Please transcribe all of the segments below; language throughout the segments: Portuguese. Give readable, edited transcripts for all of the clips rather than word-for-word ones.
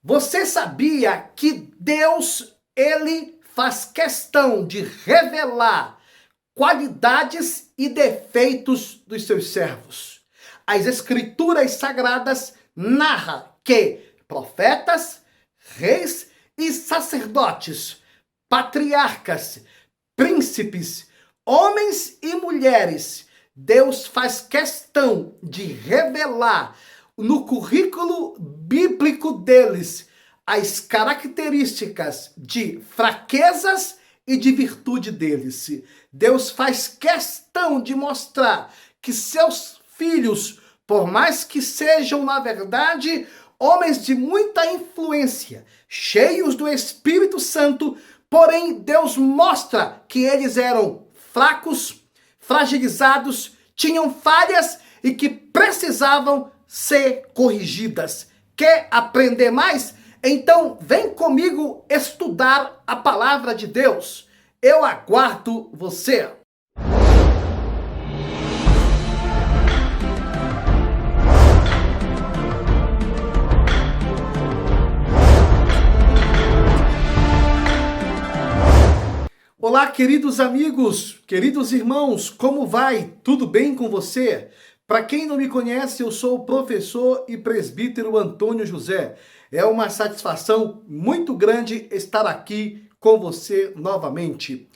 Você sabia que Deus, ele faz questão de revelar qualidades e defeitos dos seus servos? As escrituras sagradas narram que profetas, reis e sacerdotes, patriarcas, príncipes, homens e mulheres, Deus faz questão de revelar no currículo bíblico deles as características de fraquezas e de virtude deles. Deus faz questão de mostrar que seus filhos, por mais que sejam, na verdade, homens de muita influência, cheios do Espírito Santo, porém Deus mostra que eles eram fracos, fragilizados, tinham falhas e que precisavam ser corrigidas. Quer aprender mais? Então vem comigo estudar a palavra de Deus. Eu aguardo você. Olá, queridos amigos, queridos irmãos, como vai? Tudo bem com você? Para quem não me conhece, eu sou o professor e presbítero Antônio José. É uma satisfação muito grande estar aqui com você novamente.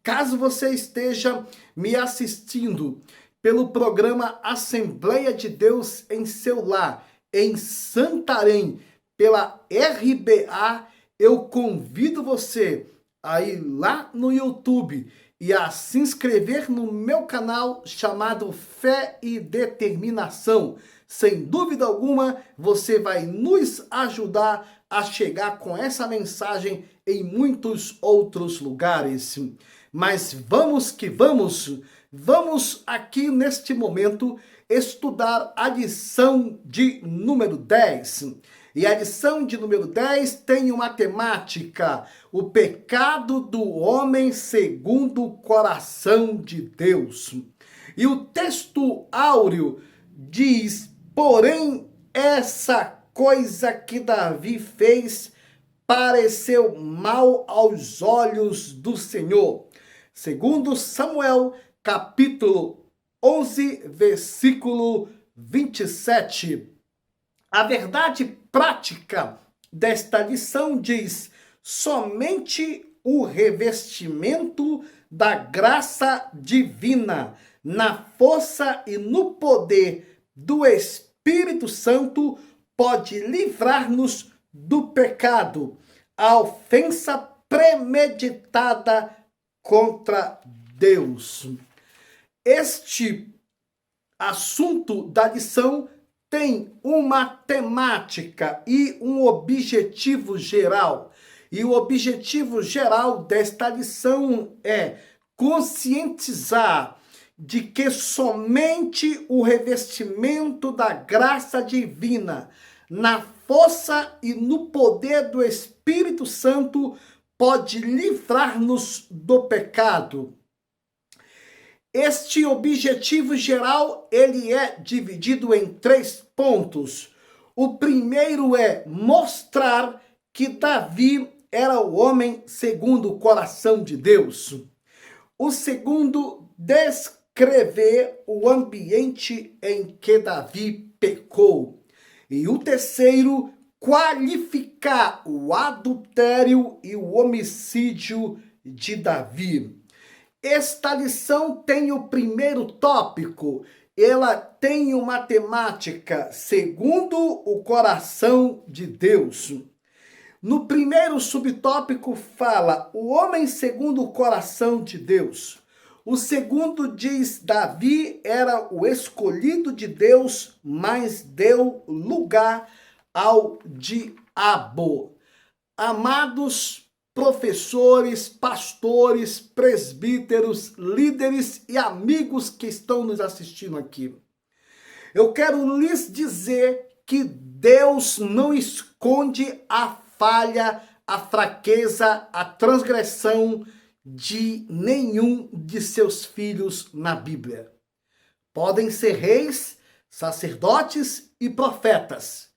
Caso você esteja me assistindo pelo programa Assembleia de Deus em seu lar, em Santarém, pela RBA, eu convido você a ir lá no YouTube e a se inscrever no meu canal chamado Fé e Determinação. Sem dúvida alguma, você vai nos ajudar a chegar com essa mensagem em muitos outros lugares. Mas vamos que vamos! Vamos aqui neste momento estudar a lição de número 10. E a lição de número 10 tem uma temática: o pecado do homem segundo o coração de Deus. E o texto áureo diz: porém, essa coisa que Davi fez pareceu mal aos olhos do Senhor. Segundo Samuel, capítulo 11, versículo 27. A verdade prática desta lição diz: somente o revestimento da graça divina, na força e no poder do Espírito Santo, pode livrar-nos do pecado, a ofensa premeditada contra Deus. Este assunto da lição tem uma temática e um objetivo geral. E o objetivo geral desta lição é conscientizar de que somente o revestimento da graça divina, na força e no poder do Espírito Santo, pode livrar-nos do pecado. Este objetivo geral, ele é dividido em 3 pontos. O primeiro é mostrar que Davi era o homem segundo o coração de Deus. O segundo, descrever o ambiente em que Davi pecou. E o terceiro, qualificar o adultério e o homicídio de Davi. Esta lição tem o primeiro tópico, ela tem uma temática segundo o coração de Deus. No primeiro subtópico fala o homem segundo o coração de Deus. O segundo diz: Davi era o escolhido de Deus, mas deu lugar ao diabo. Amados professores, pastores, presbíteros, líderes e amigos que estão nos assistindo aqui, eu quero lhes dizer que Deus não esconde a falha, a fraqueza, a transgressão de nenhum de seus filhos na Bíblia. Podem ser reis, sacerdotes e profetas.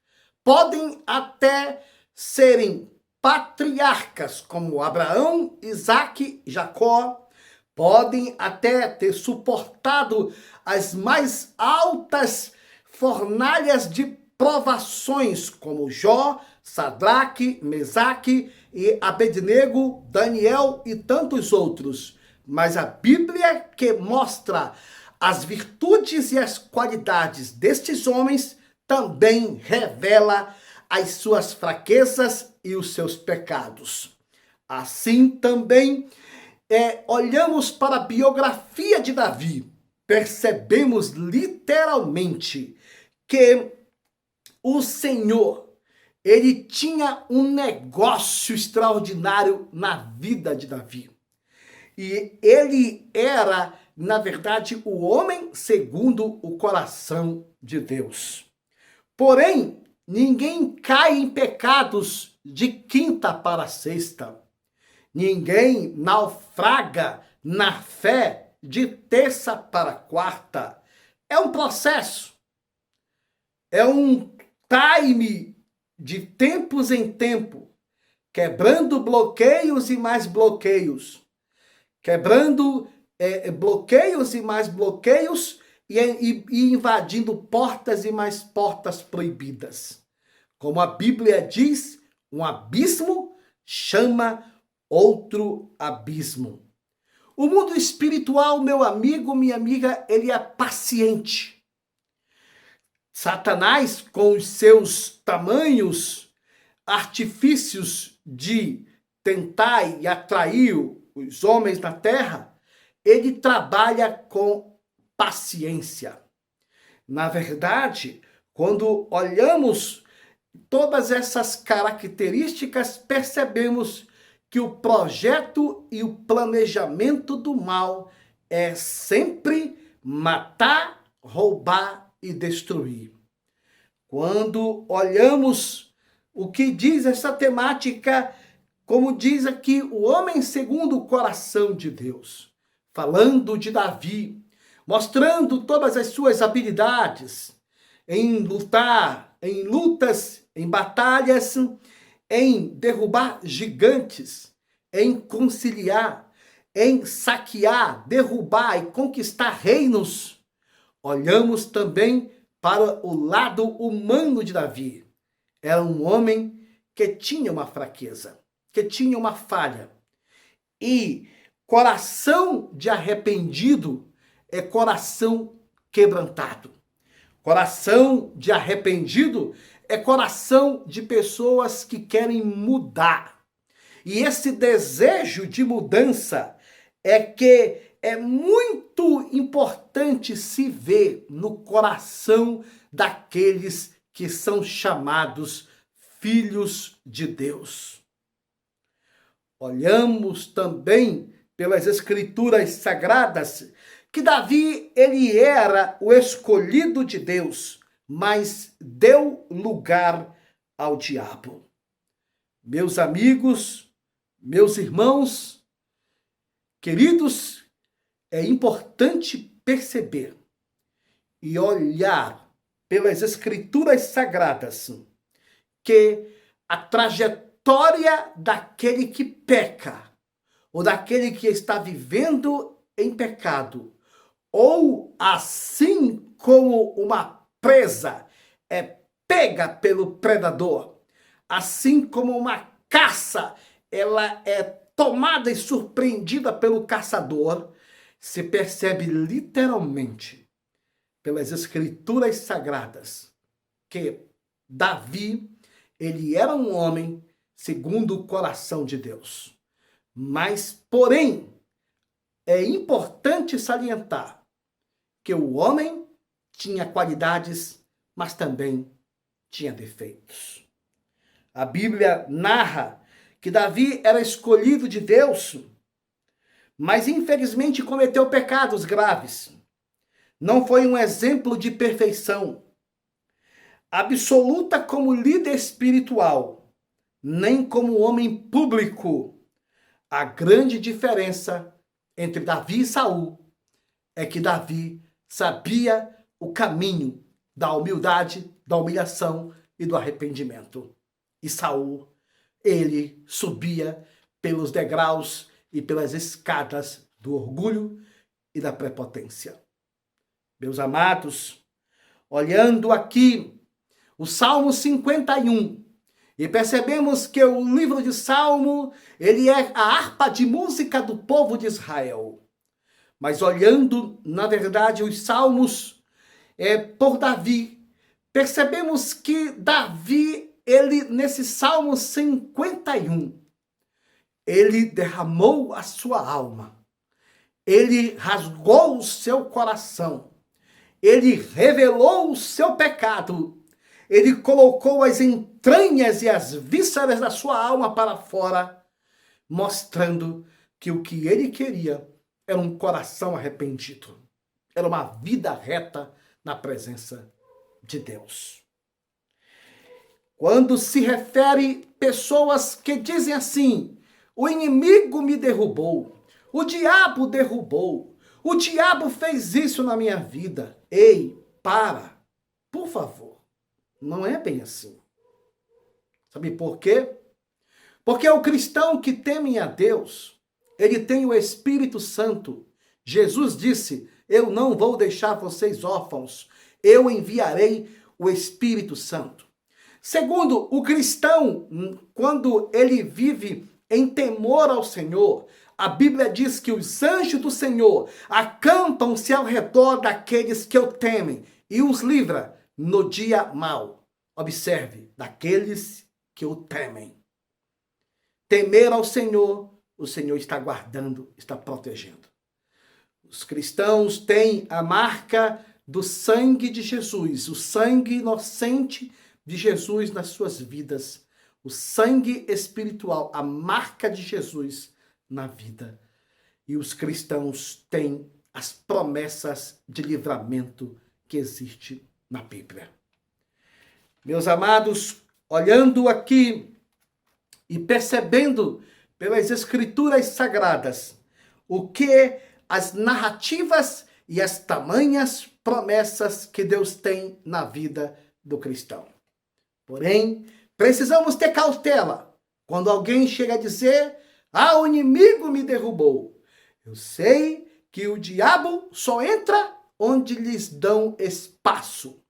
Podem até serem patriarcas como Abraão, Isaque e Jacó, podem até ter suportado as mais altas fornalhas de provações, como Jó, Sadraque, Mesaque e Abednego, Daniel e tantos outros. Mas a Bíblia, que mostra as virtudes e as qualidades destes homens, também revela as suas fraquezas e os seus pecados. Assim também, olhamos para a biografia de Davi, percebemos literalmente que o Senhor, ele tinha um negócio extraordinário na vida de Davi. E ele era, na verdade, o homem segundo o coração de Deus. Porém, ninguém cai em pecados de quinta para sexta. Ninguém naufraga na fé de terça para quarta. É um processo. É um time de tempos em tempo, quebrando bloqueios e mais bloqueios. Quebrando bloqueios e mais bloqueios e invadindo portas e mais portas proibidas. Como a Bíblia diz, um abismo chama outro abismo. O mundo espiritual, meu amigo, minha amiga, ele é paciente. Satanás, com os seus tamanhos artifícios de tentar e atrair os homens na terra, ele trabalha com paciência. Na verdade, quando olhamos todas essas características, percebemos que o projeto e o planejamento do mal é sempre matar, roubar e destruir. Quando olhamos o que diz essa temática, como diz aqui, o homem segundo o coração de Deus, falando de Davi, mostrando todas as suas habilidades em lutar, em lutas, em batalhas, em derrubar gigantes, em conciliar, em saquear, derrubar e conquistar reinos. Olhamos também para o lado humano de Davi. Era um homem que tinha uma fraqueza, que tinha uma falha. E coração de arrependido é coração quebrantado. Coração de arrependido é coração de pessoas que querem mudar. E esse desejo de mudança é que é muito importante se ver no coração daqueles que são chamados filhos de Deus. Olhamos também pelas Escrituras Sagradas que Davi, ele era o escolhido de Deus, mas deu lugar ao diabo. Meus amigos, meus irmãos, queridos, é importante perceber e olhar pelas Escrituras Sagradas que a trajetória daquele que peca, ou daquele que está vivendo em pecado, ou assim como uma presa é pega pelo predador, assim como uma caça, ela é tomada e surpreendida pelo caçador, se percebe literalmente pelas Escrituras Sagradas que Davi, ele era um homem segundo o coração de Deus. Mas, porém, é importante salientar que o homem tinha qualidades, mas também tinha defeitos. A Bíblia narra que Davi era escolhido de Deus, mas infelizmente cometeu pecados graves. Não foi um exemplo de perfeição absoluta como líder espiritual, nem como homem público. A grande diferença entre Davi e Saul é que Davi sabia o caminho da humildade, da humilhação e do arrependimento. E Saul, ele subia pelos degraus e pelas escadas do orgulho e da prepotência. Meus amados, olhando aqui o Salmo 51, e percebemos que o livro de Salmo, ele é a harpa de música do povo de Israel. Mas olhando, na verdade, os Salmos por Davi, percebemos que Davi, ele nesse Salmo 51, ele derramou a sua alma, ele rasgou o seu coração, ele revelou o seu pecado, ele colocou as entranhas e as vísceras da sua alma para fora, mostrando que o que ele queria era um coração arrependido, era uma vida reta na presença de Deus. Quando se refere pessoas que dizem assim, o inimigo me derrubou, o diabo derrubou, o diabo fez isso na minha vida. Ei, para, por favor, não é bem assim. Sabe por quê? Porque o cristão que teme a Deus, ele tem o Espírito Santo. Jesus disse, eu não vou deixar vocês órfãos, eu enviarei o Espírito Santo. Segundo, o cristão, quando ele vive em temor ao Senhor, a Bíblia diz que os anjos do Senhor acampam-se ao redor daqueles que o temem e os livra no dia mau. Observe, daqueles que o temem. Temer ao Senhor, o Senhor está guardando, está protegendo. Os cristãos têm a marca do sangue de Jesus, o sangue inocente de Jesus nas suas vidas, o sangue espiritual, a marca de Jesus na vida. E os cristãos têm as promessas de livramento que existe na Bíblia. Meus amados, olhando aqui e percebendo pelas Escrituras Sagradas o que as narrativas e as tamanhas promessas que Deus tem na vida do cristão. Porém, precisamos ter cautela quando alguém chega a dizer, o inimigo me derrubou. Eu sei que o diabo só entra onde lhes dão espaço,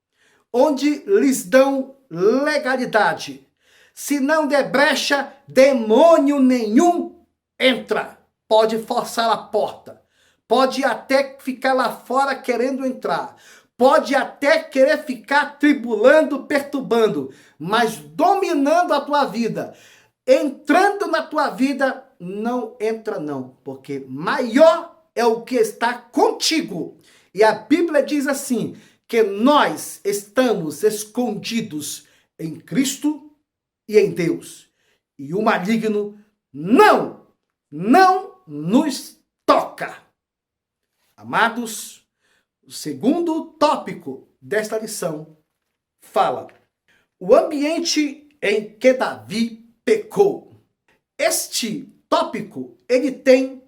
onde lhes dão legalidade. Se não der brecha, demônio nenhum entra. Pode forçar a porta. Pode até ficar lá fora querendo entrar. Pode até querer ficar tribulando, perturbando. Mas dominando a tua vida, entrando na tua vida, não entra não. Porque maior é o que está contigo. E a Bíblia diz assim, que nós estamos escondidos em Cristo e em Deus. E o maligno não nos toca. Amados, o segundo tópico desta lição fala o ambiente em que Davi pecou. Este tópico, ele tem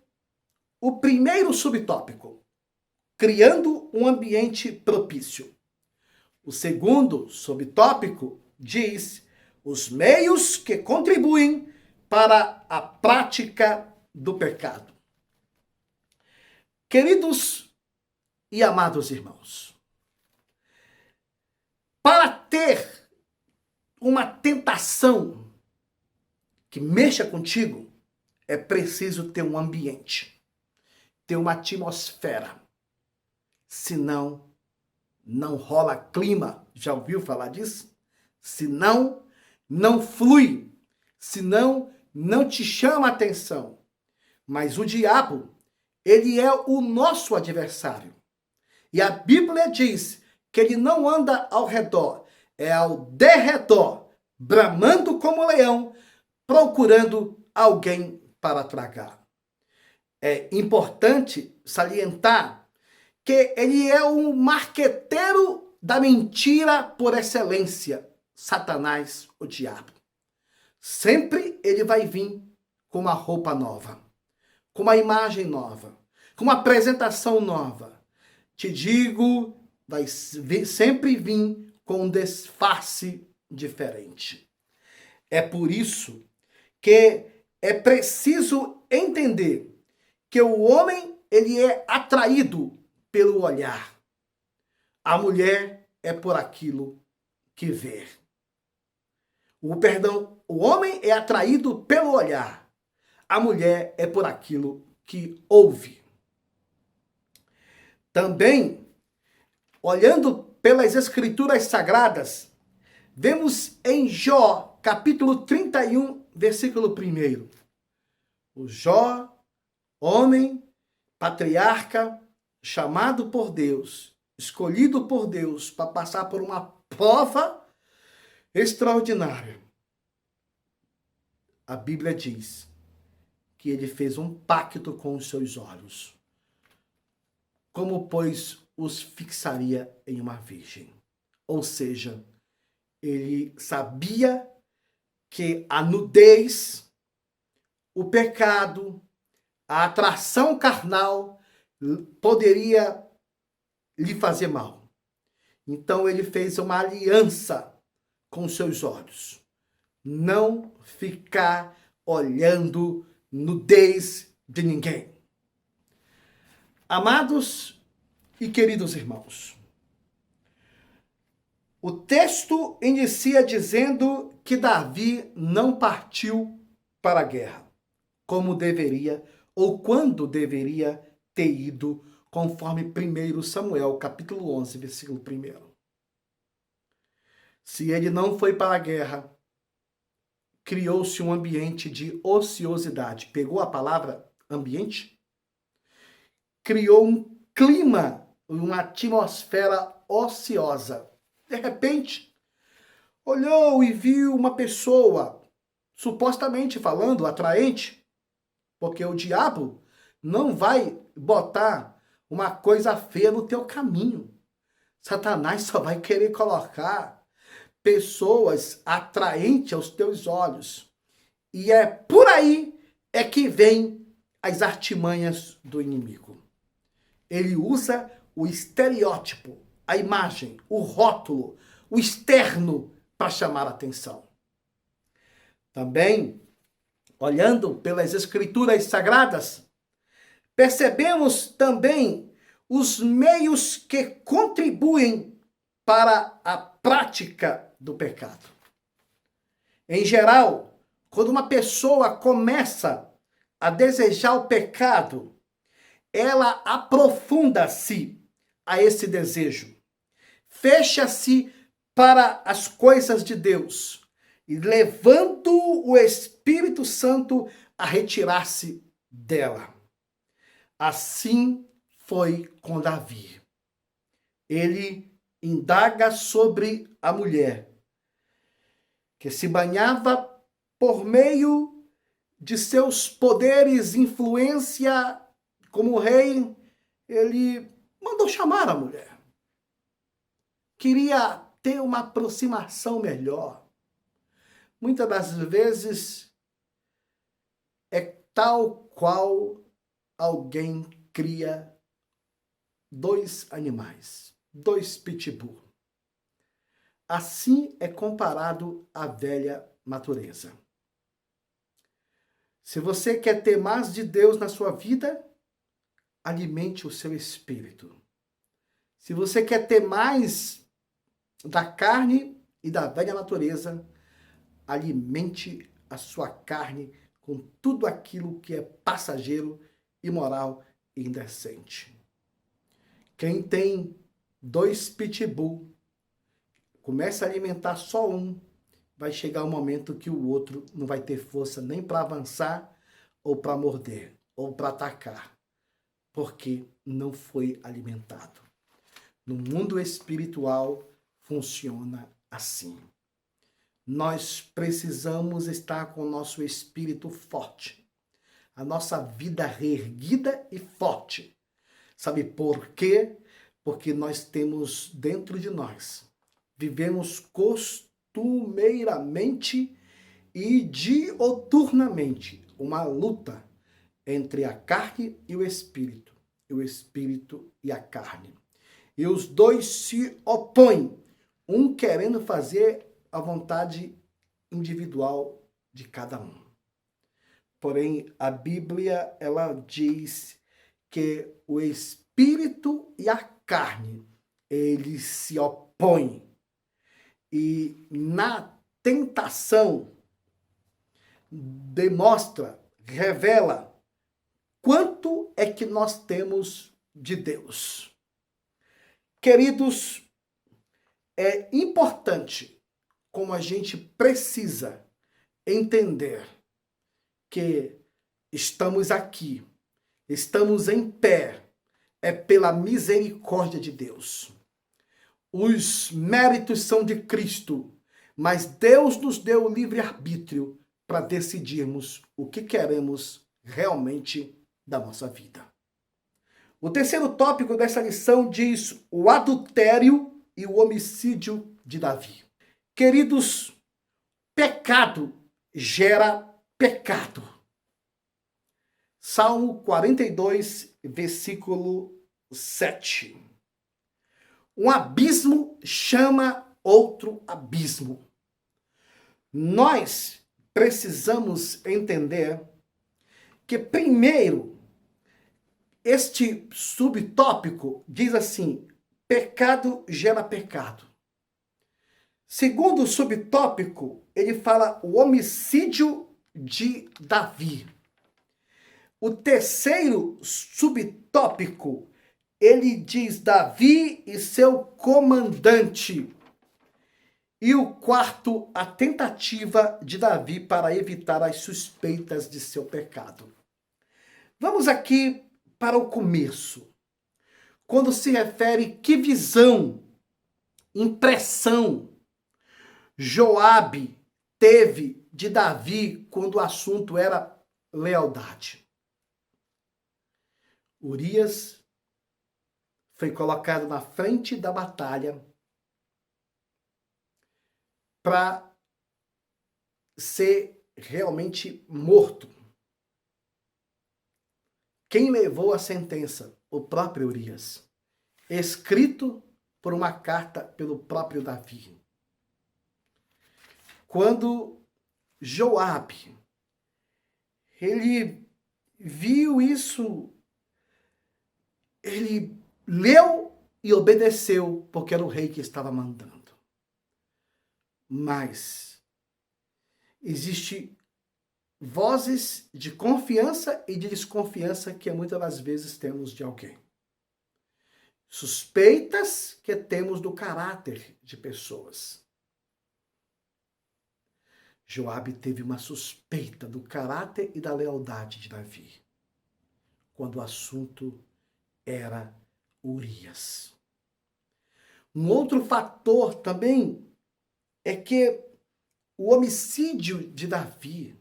o primeiro subtópico, criando um ambiente propício. O segundo subtópico diz os meios que contribuem para a prática do pecado. Queridos e amados irmãos, para ter uma tentação que mexa contigo, é preciso ter um ambiente, ter uma atmosfera. Senão, não rola clima. Já ouviu falar disso? Senão, não flui. Senão, não te chama a atenção. Mas o diabo, ele é o nosso adversário. E a Bíblia diz que ele não anda ao redor, é ao derredor, bramando como leão, procurando alguém para tragar. É importante salientar que ele é um marqueteiro da mentira por excelência, Satanás, o diabo. Sempre ele vai vir com uma roupa nova, com uma imagem nova, com uma apresentação nova. Te digo, vai sempre vir com um disfarce diferente. É por isso que é preciso entender que o homem, ele é atraído pelo olhar. A mulher é por aquilo que vê. O homem é atraído pelo olhar. A mulher é por aquilo que ouve. Também, olhando pelas escrituras sagradas, vemos em Jó, capítulo 31, versículo 1. O Jó, homem, patriarca, chamado por Deus, escolhido por Deus para passar por uma prova extraordinária. A Bíblia diz que ele fez um pacto com os seus olhos. Como, pois, os fixaria em uma virgem? Ou seja, ele sabia que a nudez, o pecado, a atração carnal poderia lhe fazer mal. Então ele fez uma aliança com seus olhos. Não ficar olhando nudez de ninguém. Amados e queridos irmãos, o texto inicia dizendo que Davi não partiu para a guerra, como deveria ou quando deveria ter ido, conforme 1 Samuel, capítulo 11, versículo 1. Se ele não foi para a guerra, criou-se um ambiente de ociosidade. Pegou a palavra ambiente? Criou um clima, uma atmosfera ociosa. De repente, olhou e viu uma pessoa, supostamente falando, atraente, porque o diabo não vai botar uma coisa feia no teu caminho. Satanás só vai querer colocar pessoas atraentes aos teus olhos. E é por aí é que vem as artimanhas do inimigo. Ele usa o estereótipo, a imagem, o rótulo, o externo para chamar a atenção. Também, olhando pelas escrituras sagradas, percebemos também os meios que contribuem para a prática do pecado. Em geral, quando uma pessoa começa a desejar o pecado, ela aprofunda-se a esse desejo, fecha-se para as coisas de Deus, e levando o Espírito Santo a retirar-se dela. Assim foi com Davi. Ele indaga sobre a mulher, que se banhava por meio de seus poderes, influência como rei. Ele mandou chamar a mulher. Queria ter uma aproximação melhor. Muitas das vezes é tal qual alguém cria dois animais, dois pitbull. Assim é comparado à velha natureza. Se você quer ter mais de Deus na sua vida, alimente o seu espírito. Se você quer ter mais da carne e da velha natureza, alimente a sua carne com tudo aquilo que é passageiro, imoral e indecente. Quem tem dois pitbull, começa a alimentar só um, vai chegar um momento que o outro não vai ter força nem para avançar, ou para morder, ou para atacar, porque não foi alimentado. No mundo espiritual, funciona assim. Nós precisamos estar com o nosso espírito forte, a nossa vida reerguida e forte. Sabe por quê? Porque nós temos dentro de nós, vivemos costumeiramente e dioturnamente uma luta entre a carne e o espírito e a carne. E os dois se opõem, um querendo fazer a vontade individual de cada um. Porém, a Bíblia, ela diz que o espírito e a carne, eles se opõem. E na tentação, demonstra, revela quanto é que nós temos de Deus. Queridos, é importante, como a gente precisa entender que estamos aqui, estamos em pé, é pela misericórdia de Deus. Os méritos são de Cristo, mas Deus nos deu o livre-arbítrio para decidirmos o que queremos realmente da nossa vida. O terceiro tópico dessa lição diz o adultério e o homicídio de Davi. Queridos, pecado gera pecado. Salmo 42, versículo 7. Um abismo chama outro abismo. Nós precisamos entender que, primeiro, este subtópico diz assim: pecado gera pecado. Segundo subtópico, ele fala o homicídio de Davi. O terceiro subtópico, ele diz Davi e seu comandante. E o quarto, a tentativa de Davi para evitar as suspeitas de seu pecado. Vamos aqui para o começo. Quando se refere que visão, impressão Joabe teve de Davi quando o assunto era lealdade. Urias foi colocado na frente da batalha para ser realmente morto. Quem levou a sentença? O próprio Urias. Escrito por uma carta pelo próprio Davi. Quando Joabe, ele viu isso, ele leu e obedeceu, porque era o rei que estava mandando. Mas existe vozes de confiança e de desconfiança que muitas das vezes temos de alguém. Suspeitas que temos do caráter de pessoas. Joabe teve uma suspeita do caráter e da lealdade de Davi, quando o assunto era Urias. Um outro fator também é que o homicídio de Davi,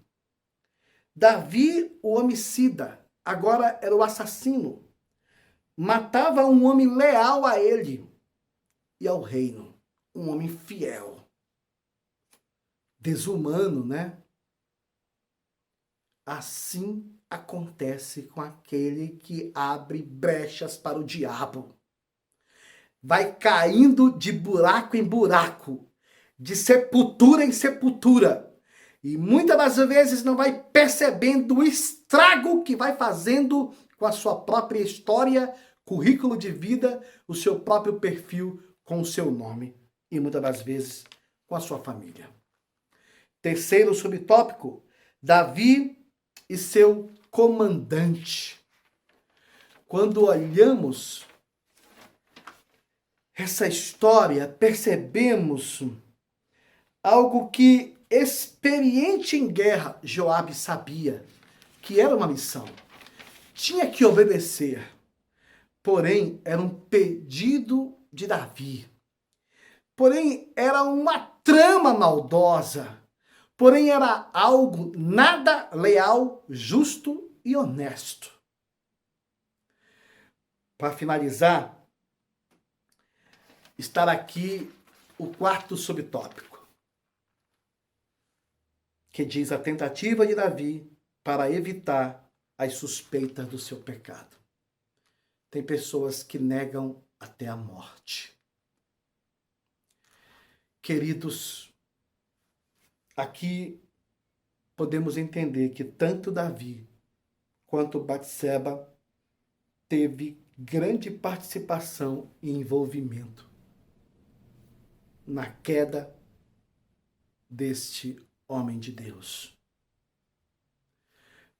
o homicida, agora era o assassino, matava um homem leal a ele e ao reino, um homem fiel. Desumano, né? Assim acontece com aquele que abre brechas para o diabo. Vai caindo de buraco em buraco, de sepultura em sepultura. E muitas das vezes não vai percebendo o estrago que vai fazendo com a sua própria história, currículo de vida, o seu próprio perfil com o seu nome. E muitas das vezes com a sua família. Terceiro subtópico, Davi e seu comandante. Quando olhamos essa história, percebemos algo que, experiente em guerra, Joabe sabia que era uma missão. Tinha que obedecer. Porém, era um pedido de Davi. Porém, era uma trama maldosa. Porém, era algo nada leal, justo e honesto. Para finalizar, está aqui o quarto subtópico, que diz a tentativa de Davi para evitar as suspeitas do seu pecado. Tem pessoas que negam até a morte. Queridos, aqui podemos entender que tanto Davi quanto Batseba teve grande participação e envolvimento na queda deste homem de Deus.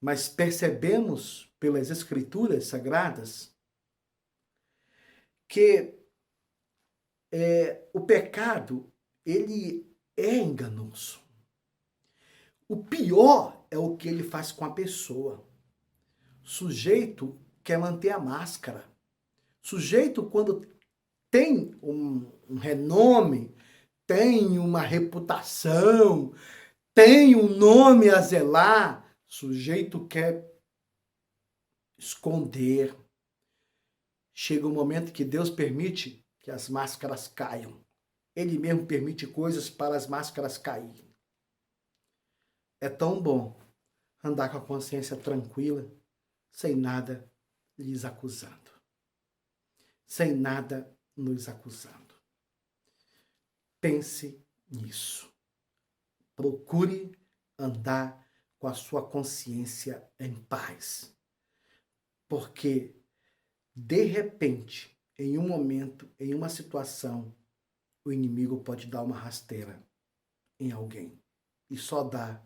Mas percebemos pelas Escrituras Sagradas que o pecado, ele é enganoso. O pior é o que ele faz com a pessoa. Sujeito quer manter a máscara. Sujeito, quando tem um renome, tem uma reputação, tem um nome a zelar, sujeito quer esconder. Chega um momento que Deus permite que as máscaras caiam. Ele mesmo permite coisas para as máscaras caírem. É tão bom andar com a consciência tranquila, sem nada lhes acusando. Sem nada nos acusando. Pense nisso. Procure andar com a sua consciência em paz. Porque, de repente, em um momento, em uma situação, o inimigo pode dar uma rasteira em alguém. E só dá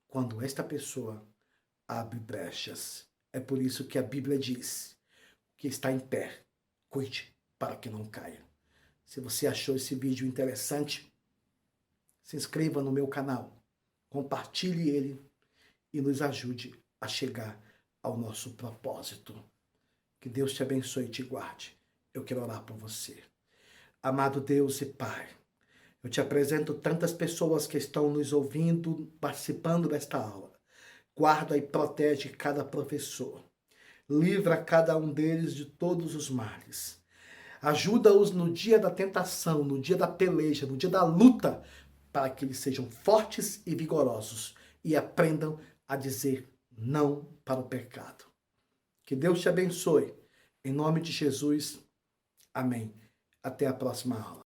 quando esta pessoa abre brechas. É por isso que a Bíblia diz que está em pé, cuide para que não caia. Se você achou esse vídeo interessante, se inscreva no meu canal, compartilhe ele e nos ajude a chegar ao nosso propósito. Que Deus te abençoe e te guarde. Eu quero orar por você. Amado Deus e Pai, eu te apresento tantas pessoas que estão nos ouvindo, participando desta aula. Guarda e protege cada professor. Livra cada um deles de todos os males. Ajuda-os no dia da tentação, no dia da peleja, no dia da luta, para que eles sejam fortes e vigorosos e aprendam a dizer não para o pecado. Que Deus te abençoe. Em nome de Jesus. Amém. Até a próxima aula.